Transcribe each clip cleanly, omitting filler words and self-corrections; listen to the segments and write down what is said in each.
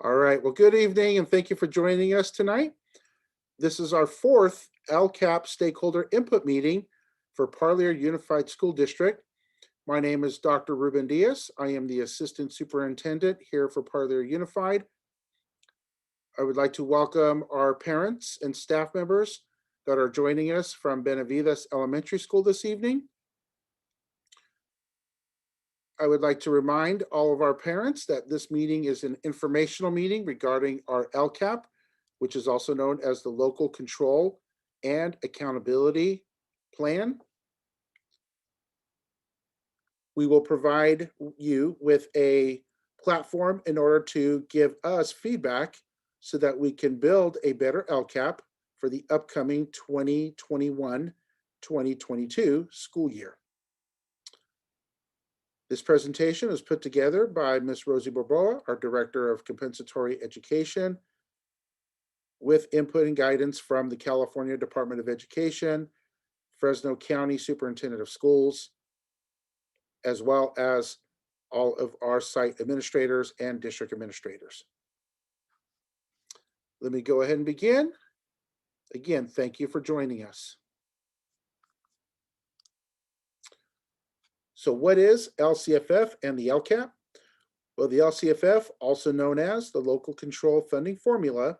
All right, well, good evening and thank you for joining us tonight. This is our fourth LCAP stakeholder input meeting for Parlier Unified School District. My name is Dr. Ruben Diaz. I am the Assistant Superintendent here for Parlier Unified. I would like to welcome our parents and staff members that are joining us from Benavides Elementary School this evening. I would like to remind all of our parents that this meeting is an informational meeting regarding our LCAP, which is also known as the Local Control and Accountability Plan. We will provide you with a platform in order to give us feedback so that we can build a better LCAP for the upcoming 2021-2022 school year. This presentation is put together by Ms. Rosie Borboa, our Director of Compensatory Education, with input and guidance from the California Department of Education, Fresno County Superintendent of Schools, as well as all of our site administrators and district administrators. Let me go ahead and begin. Again, thank you for joining us. So what is LCFF and the LCAP? Well, the LCFF, also known as the Local Control Funding Formula,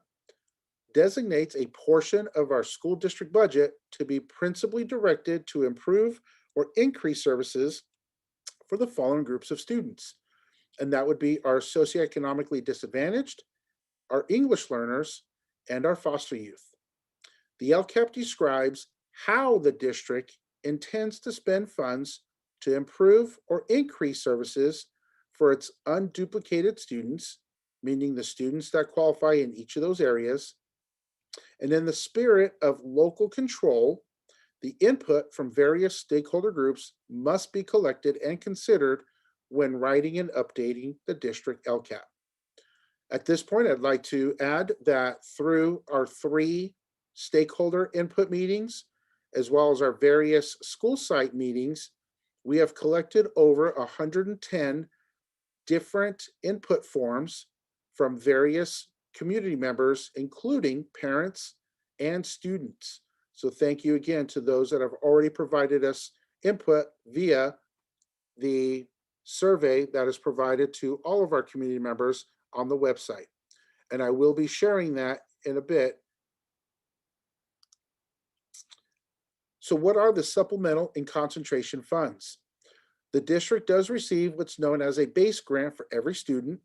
designates a portion of our school district budget to be principally directed to improve or increase services for the following groups of students. And that would be our socioeconomically disadvantaged, our English learners, and our foster youth. The LCAP describes how the district intends to spend funds to improve or increase services for its unduplicated students, meaning the students that qualify in each of those areas. And in the spirit of local control, the input from various stakeholder groups must be collected and considered when writing and updating the district LCAP. At this point, I'd like to add that through our 3 stakeholder input meetings, as well as our various school site meetings, we have collected over 110 different input forms from various community members, including parents and students. So thank you again to those that have already provided us input via the survey that is provided to all of our community members on the website. And I will be sharing that in a bit. So what are the supplemental and concentration funds? The district does receive what's known as a base grant for every student.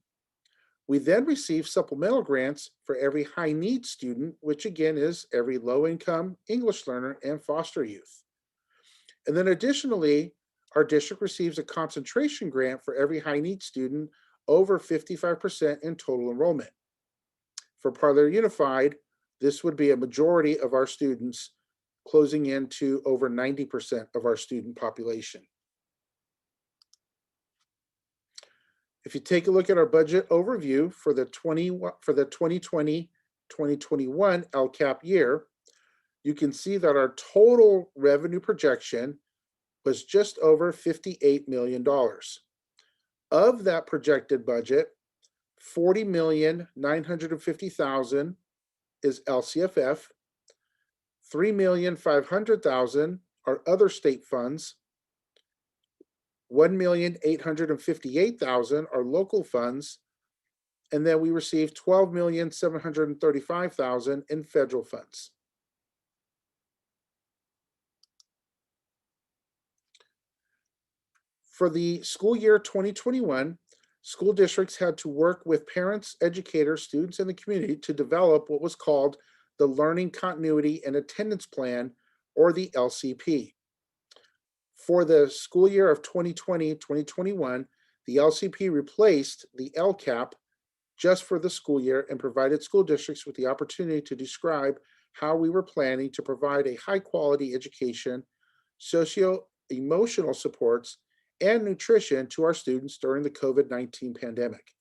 We then receive supplemental grants for every high need student, which again is every low income English learner and foster youth. And then additionally, our district receives a concentration grant for every high need student over 55% in total enrollment. For Parlier Unified, this would be a majority of our students, closing into over 90% of our student population. If you take a look at our budget overview for the 2020-2021 LCAP year, you can see that our total revenue projection was just over $58 million. Of that projected budget, $40,950,000 is LCFF, $3,500,000 are other state funds, $1,858,000 are local funds, and then we received $12,735,000 in federal funds. For the school year 2021, school districts had to work with parents, educators, students, and the community to develop what was called the Learning Continuity and Attendance Plan, or the LCP. For the school year of 2020-2021, the LCP replaced the LCAP just for the school year and provided school districts with the opportunity to describe how we were planning to provide a high-quality education, socio-emotional supports, and nutrition to our students during the COVID-19 pandemic.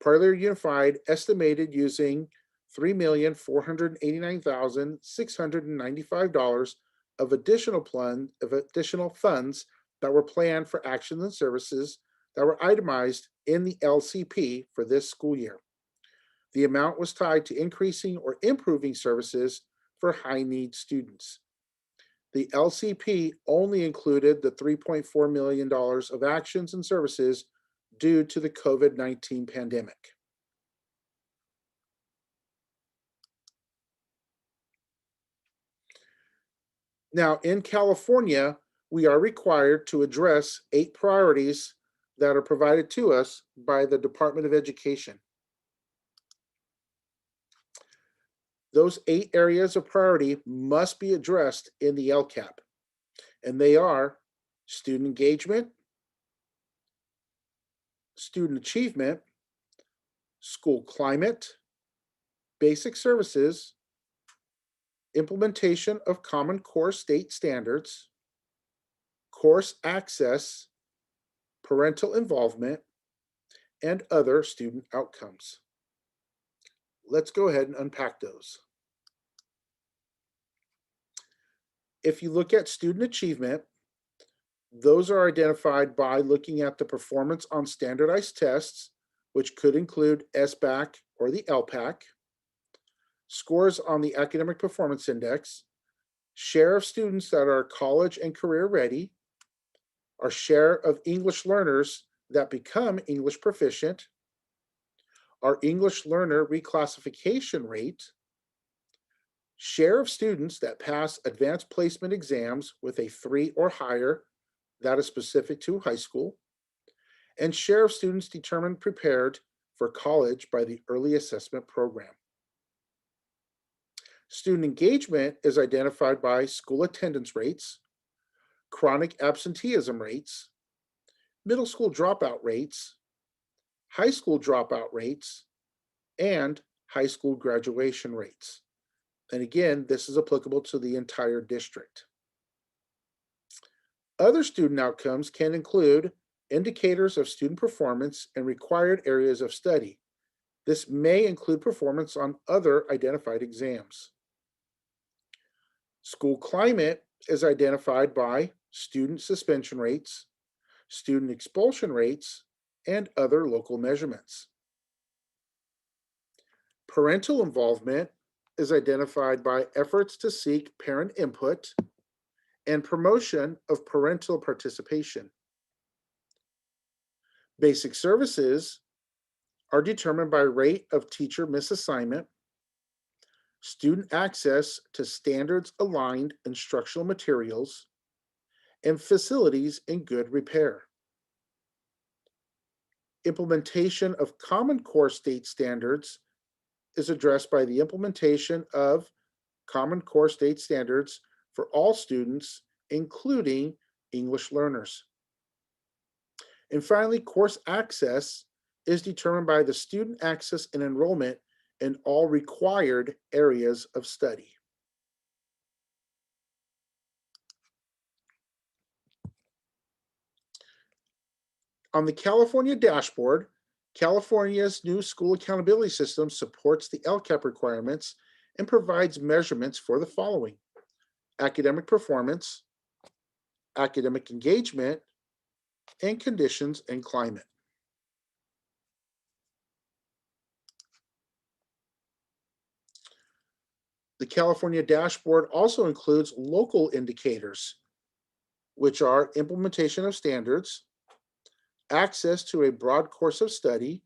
Parlier Unified estimated using $3,489,695 of additional funds that were planned for actions and services that were itemized in the LCP for this school year. The amount was tied to increasing or improving services for high-need students. The LCP only included the $3.4 million of actions and services due to the COVID-19 pandemic. Now, in California, we are required to address 8 priorities that are provided to us by the Department of Education. Those 8 areas of priority must be addressed in the LCAP, and they are student engagement, student achievement, school climate, basic services, implementation of Common Core state standards, course access, parental involvement, and other student outcomes. Let's go ahead and unpack those. If you look at student achievement, those are identified by looking at the performance on standardized tests, which could include SBAC or the LPAC, scores on the Academic Performance Index, share of students that are college and career ready, our share of English learners that become English proficient, our English learner reclassification rate, share of students that pass advanced placement exams with a 3 or higher, that is specific to high school, and share of students determined prepared for college by the early assessment program. Student engagement is identified by school attendance rates, chronic absenteeism rates, middle school dropout rates, high school dropout rates, and high school graduation rates. And again, this is applicable to the entire district. Other student outcomes can include indicators of student performance in required areas of study. This may include performance on other identified exams. School climate is identified by student suspension rates, student expulsion rates, and other local measurements. Parental involvement is identified by efforts to seek parent input and promotion of parental participation. Basic services are determined by rate of teacher misassignment, student access to standards-aligned instructional materials, and facilities in good repair. Implementation of Common Core state standards is addressed by the implementation of Common Core state standards for all students, including English learners. And finally, course access is determined by the student access and enrollment in all required areas of study. On the California dashboard, California's new school accountability system supports the LCAP requirements and provides measurements for the following: academic performance, academic engagement, and conditions and climate. The California dashboard also includes local indicators, which are implementation of standards, access to a broad course of study,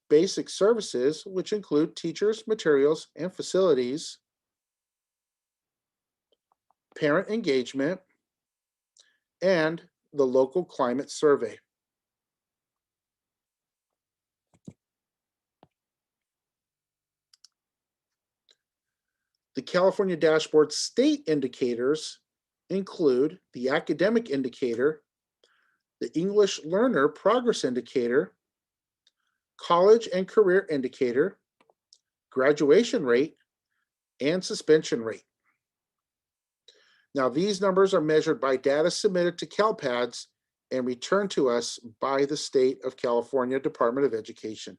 basic services, which include teachers, materials, and facilities, parent engagement, and the local climate survey. The California dashboard state indicators include the academic indicator, the English learner progress indicator, college and career indicator, graduation rate, and suspension rate. Now, these numbers are measured by data submitted to CalPADS and returned to us by the State of California Department of Education.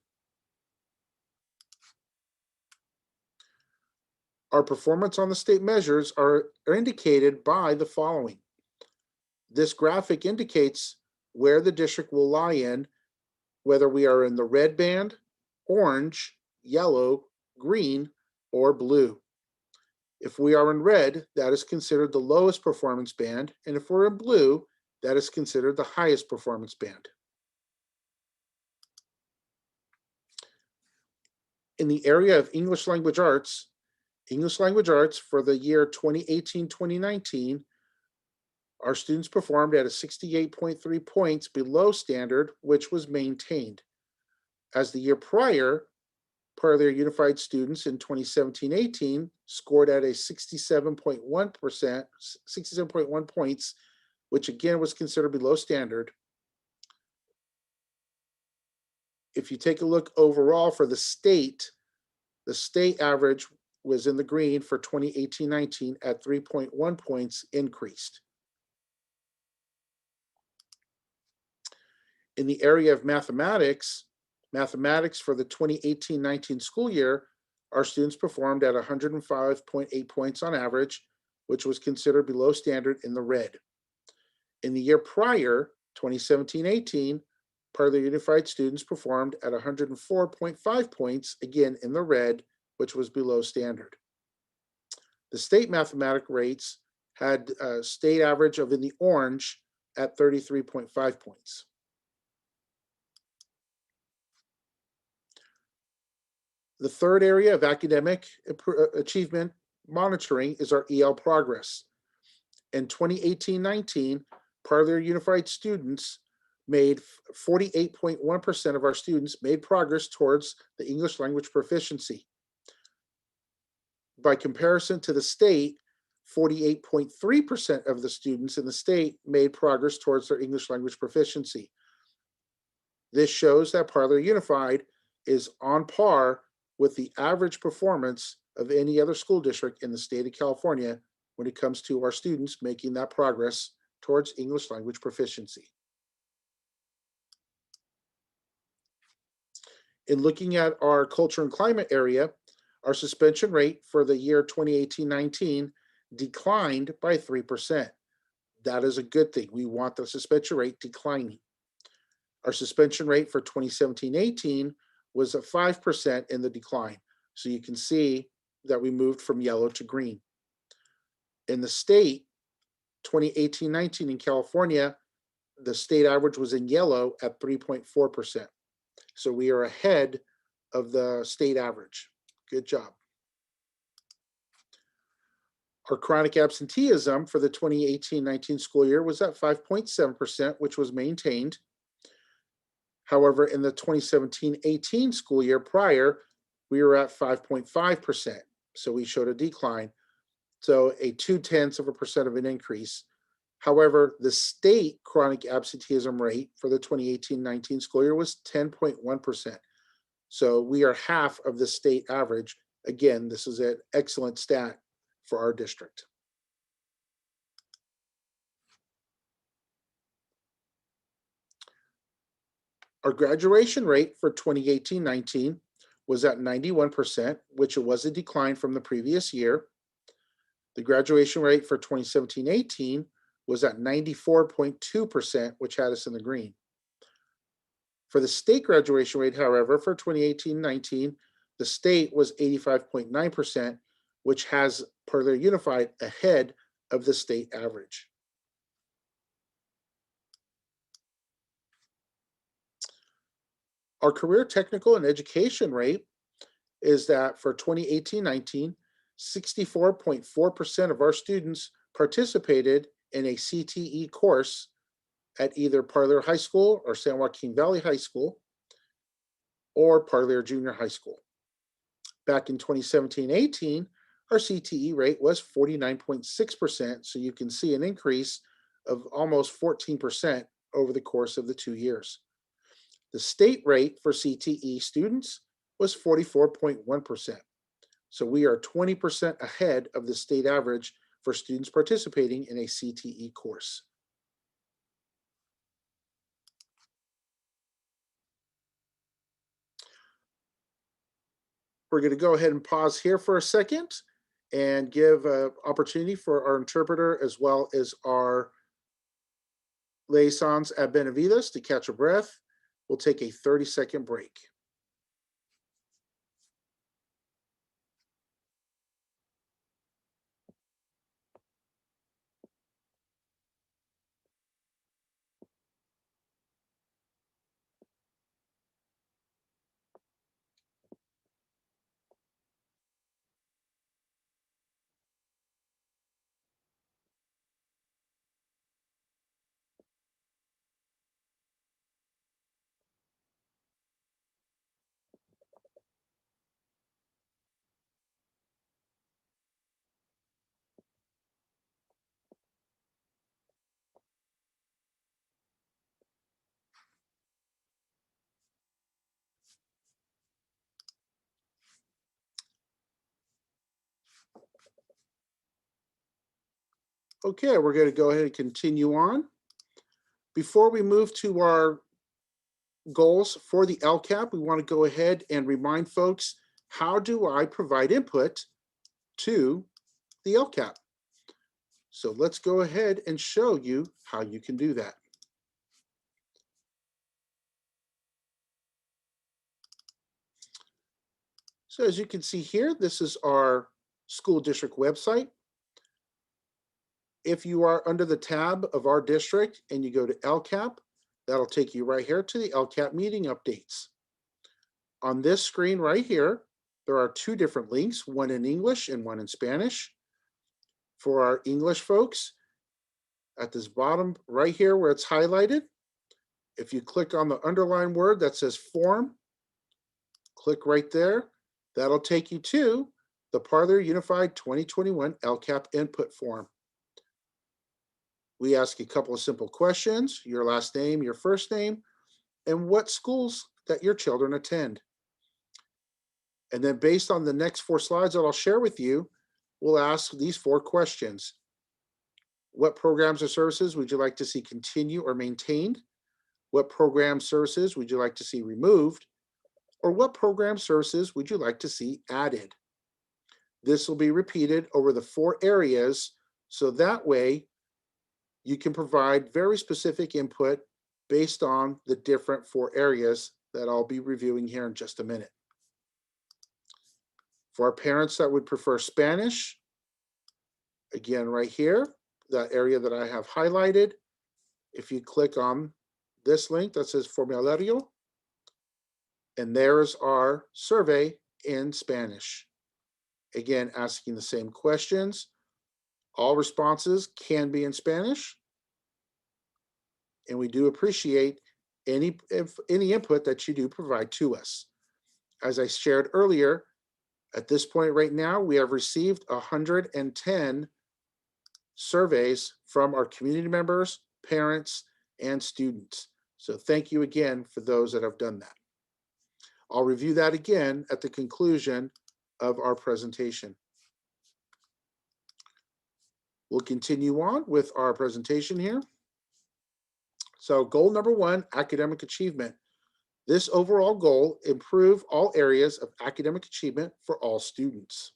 Our performance on the state measures are indicated by the following. This graphic indicates where the district will lie in, whether we are in the red band, orange, yellow, green, or blue. If we are in red, that is considered the lowest performance band, and if we're in blue, that is considered the highest performance band. In the area of English language arts for the year 2018-2019, our students performed at a 68.3 points below standard, which was maintained. As the year prior, Parlier Unified students in 2017-18 scored at a 67.1 points, which again was considered below standard. If you take a look overall for the state average was in the green for 2018-19 at 3.1 points increased. In the area of mathematics for the 2018-19 school year, our students performed at 105.8 points on average, which was considered below standard in the red. In the year prior, 2017-18, Parlier Unified students performed at 104.5 points, again in the red, which was below standard. The state mathematic rates had a state average of in the orange at 33.5 points. The third area of academic achievement monitoring is our EL progress. In 2018-19, Parlier Unified students made 48.1% of our students made progress towards the English language proficiency. By comparison to the state, 48.3% of the students in the state made progress towards their English language proficiency. This shows that Parlier Unified is on par with the average performance of any other school district in the state of California when it comes to our students making that progress towards English language proficiency. In looking at our culture and climate area, our suspension rate for the year 2018-19 declined by 3%. That is a good thing. We want the suspension rate declining. Our suspension rate for 2017-18 was at 5% in the decline. So you can see that we moved from yellow to green. In the state, 2018-19 in California, the state average was in yellow at 3.4%. So we are ahead of the state average. Good job. Our chronic absenteeism for the 2018-19 school year was at 5.7%, which was maintained. However, in the 2017-18 school year prior, we were at 5.5%. So we showed a decline. So a 0.2% of an increase. However, the state chronic absenteeism rate for the 2018-19 school year was 10.1%. So we are half of the state average. Again, this is an excellent stat for our district. Our graduation rate for 2018-19 was at 91%, which was a decline from the previous year. The graduation rate for 2017-18 was at 94.2%, which had us in the green. For the state graduation rate, however, for 2018-19, the state was 85.9%, which has Parlier Unified ahead of the state average. Our career technical and education rate is that for 2018-19, 64.4% of our students participated in a CTE course at either Parlier High School or San Joaquin Valley High School or Parlier Junior High School. Back in 2017-18, our CTE rate was 49.6%, so you can see an increase of almost 14% over the course of the 2 years. The state rate for CTE students was 44.1%. So we are 20% ahead of the state average for students participating in a CTE course. We're going to go ahead and pause here for a second and give an opportunity for our interpreter as well as our liaisons at Benavides to catch a breath. We'll take a 30-second break. Okay, we're going to go ahead and continue on. Before we move to our goals for the LCAP, we want to go ahead and remind folks, how do I provide input to the LCAP? So let's go ahead and show you how you can do that. So as you can see here, this is our school district website. If you are under the tab of our district and you go to LCAP, that'll take you right here to the LCAP meeting updates. On this screen right here, there are two different links, one in English and one in Spanish. For our English folks, at this bottom right here where it's highlighted, if you click on the underlined word that says form, click right there. That'll take you to the Parlor Unified 2021 LCAP input form. We ask a couple of simple questions, your last name, your first name, and what schools that your children attend. And then based on the next 4 slides that I'll share with you, we'll ask these 4 questions. What programs or services would you like to see continue or maintained? What program services would you like to see removed? Or what program services would you like to see added? This will be repeated over the 4 areas, so that way you can provide very specific input based on the different 4 areas that I'll be reviewing here in just a minute. For our parents that would prefer Spanish, again right here, that area that I have highlighted, if you click on this link that says Formulario, and there's our survey in Spanish. Again, asking the same questions. All responses can be in Spanish, and we do appreciate any input that you do provide to us. As I shared earlier, at this point right now, we have received 110 surveys from our community members, parents, and students. So thank you again for those that have done that. I'll review that again at the conclusion of our presentation. We'll continue on with our presentation here. So goal number 1, academic achievement. This overall goal, improve all areas of academic achievement for all students.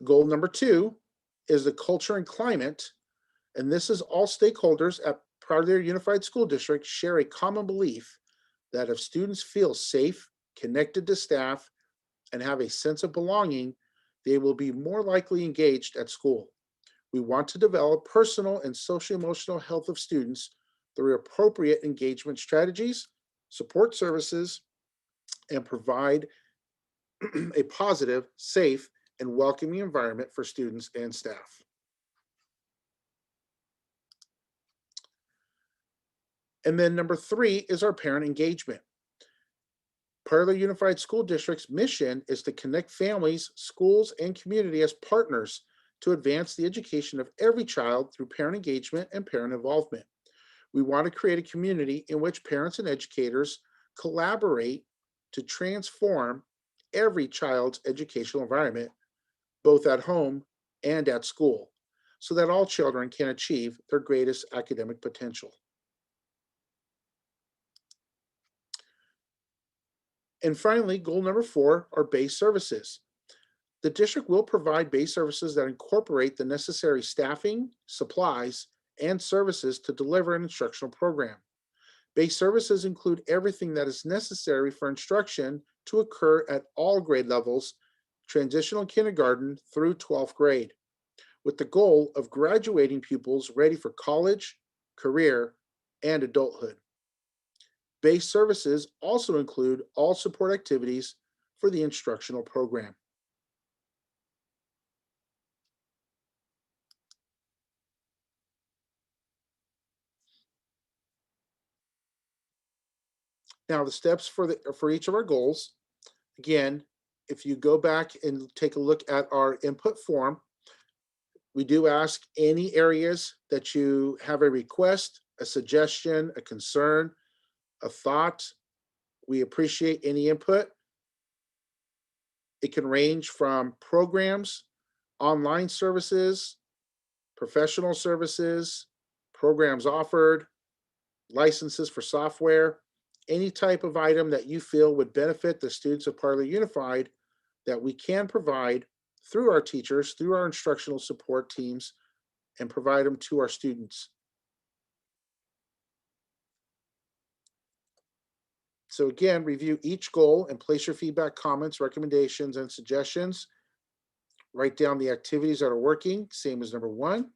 Goal number 2 is the culture and climate, and this is all stakeholders at Parlor Unified School District share a common belief that if students feel safe, connected to staff, and have a sense of belonging, they will be more likely engaged at school. We want to develop personal and socio-emotional health of students through appropriate engagement strategies, support services, and provide a positive, safe, and welcoming environment for students and staff. And then number 3 is our parent engagement. Parlor Unified School District's mission is to connect families, schools, and community as partners to advance the education of every child through parent engagement and parent involvement. We want to create a community in which parents and educators collaborate to transform every child's educational environment, both at home and at school, so that all children can achieve their greatest academic potential. And finally, goal number 4 are base services. The district will provide base services that incorporate the necessary staffing, supplies, and services to deliver an instructional program. Base services include everything that is necessary for instruction to occur at all grade levels, transitional kindergarten through 12th grade, with the goal of graduating pupils ready for college, career, and adulthood. Base services also include all support activities for the instructional program. Now, the steps for each of our goals. Again, if you go back and take a look at our input form, we do ask any areas that you have a request, a suggestion, a concern, a thought. We appreciate any input. It can range from programs, online services, professional services, programs offered, licenses for software, any type of item that you feel would benefit the students of Parlor Unified that we can provide through our teachers, through our instructional support teams, and provide them to our students. So again, review each goal and place your feedback, comments, recommendations, and suggestions. Write down the activities that are working, same as number 1.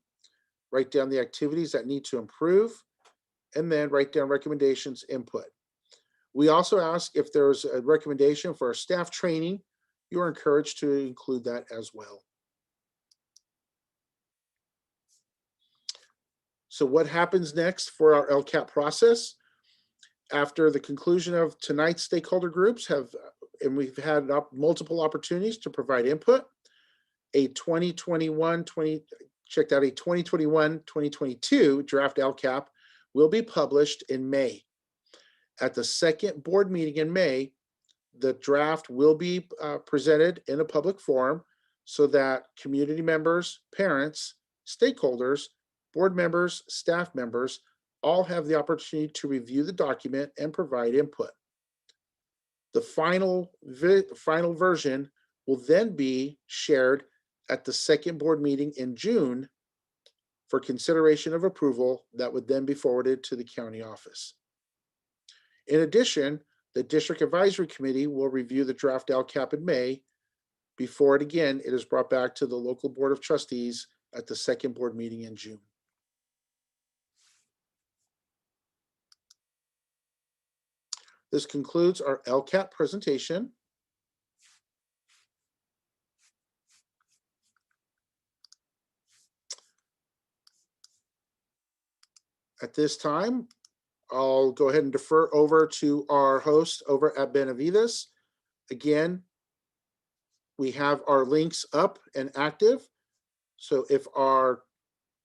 Write down the activities that need to improve, and then write down recommendations, input. We also ask if there's a recommendation for our staff training. You are encouraged to include that as well. So what happens next for our LCAP process? After the conclusion of tonight's stakeholder groups and we've had multiple opportunities to provide input, a 2021-2022 Draft Lcap will be published in May. At the second board meeting in May, the draft will be presented in a public forum so that community members, parents, stakeholders, board members, staff members, all have the opportunity to review the document and provide input. The final version will then be shared at the second board meeting in June for consideration of approval that would then be forwarded to the county office. In addition, the District Advisory Committee will review the Draft Lcap in May before it is brought back to the local Board of Trustees at the second board meeting in June. This concludes our LCAP presentation. At this time, I'll go ahead and defer over to our host over at Benavides. Again, we have our links up and active. So if our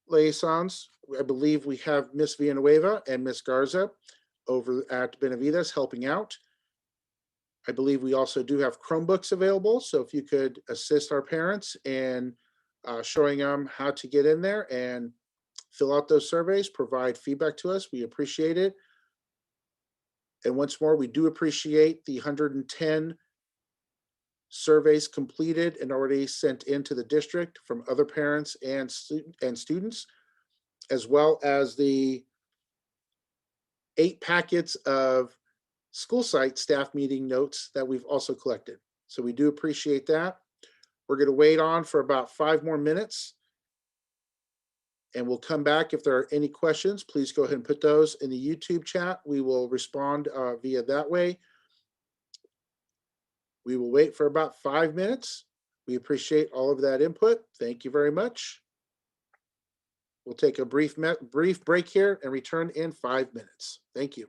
liaisons, I believe we have Miss Villanueva and Miss Garza over at Benavides helping out. I believe we also do have Chromebooks available. So if you could assist our parents in showing them how to get in there and fill out those surveys, provide feedback to us. We appreciate it. And once more, we do appreciate the 110 surveys completed and already sent into the district from other parents and students, as well as the 8 packets of school site staff meeting notes that we've also collected. So we do appreciate that. We're going to wait on for about 5 more minutes. And we'll come back. If there are any questions, please go ahead and put those in the YouTube chat. We will respond via that way. We will wait for about 5 minutes. We appreciate all of that input. Thank you very much. We'll take a brief break here and return in 5 minutes. Thank you.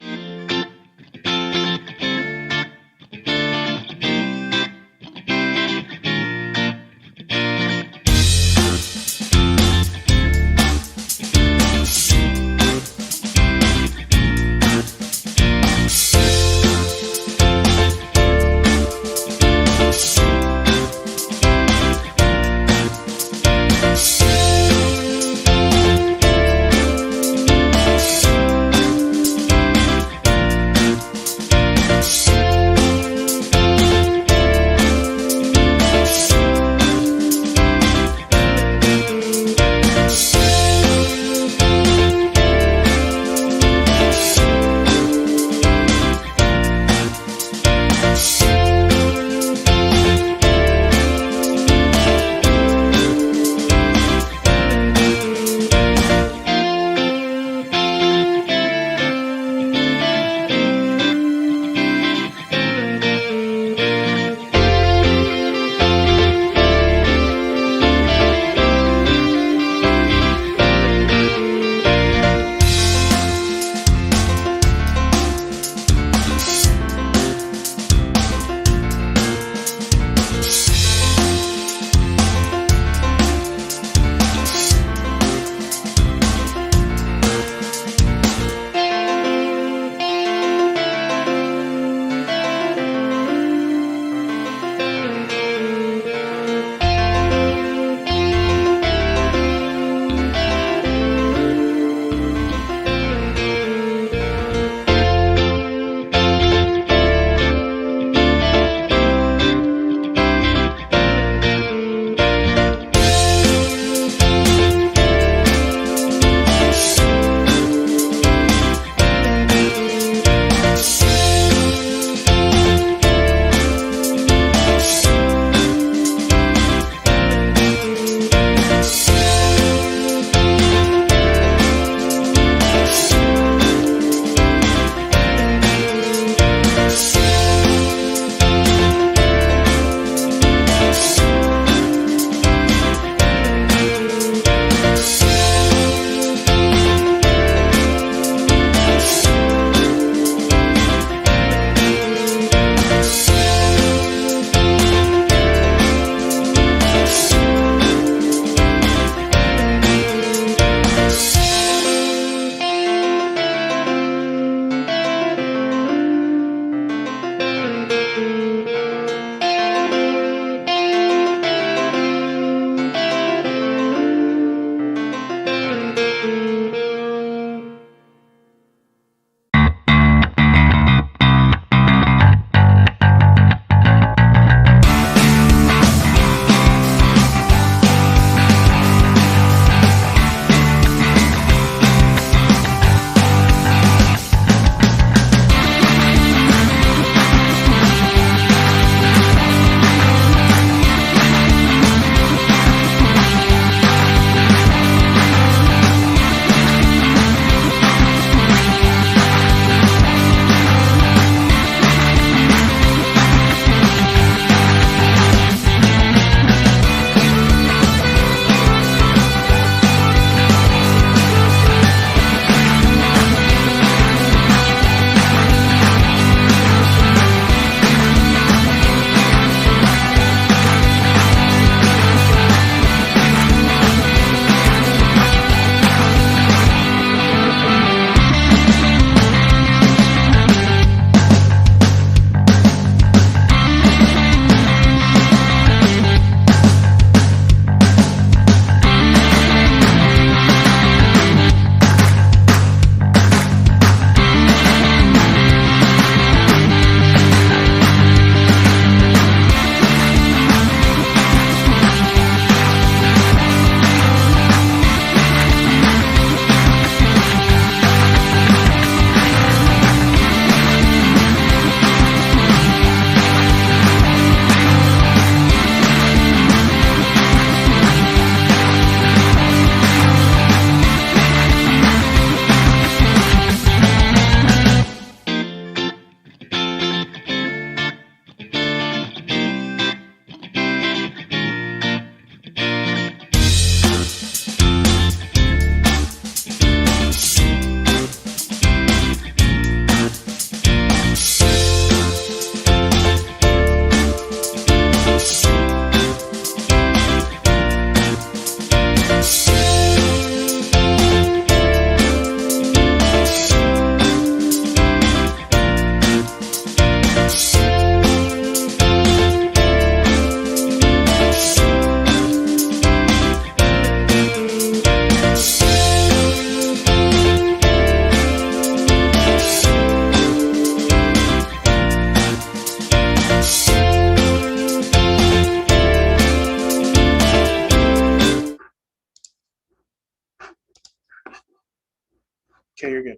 Okay, you're good.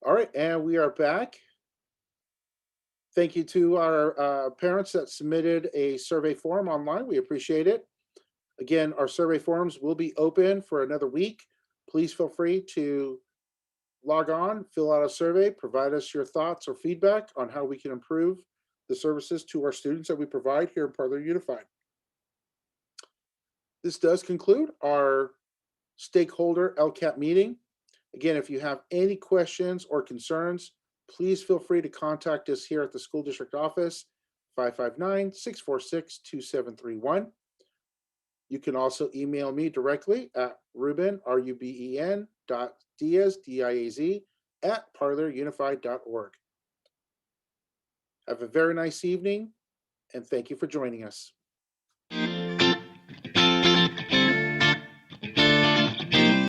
All right, and we are back. Thank you to our parents that submitted a survey form online. We appreciate it. Again, our survey forms will be open for another week. Please feel free to log on, fill out a survey, provide us your thoughts or feedback on how we can improve the services to our students that we provide here in Parlor Unified. This does conclude our Stakeholder LCAP meeting. Again, if you have any questions or concerns, please feel free to contact us here at the school district office, 559-646-2731. You can also email me directly at Ruben, R-U-B-E-N, Diaz, D-I-A-Z, at parlorunified.org. Have a very nice evening, and thank you for joining us.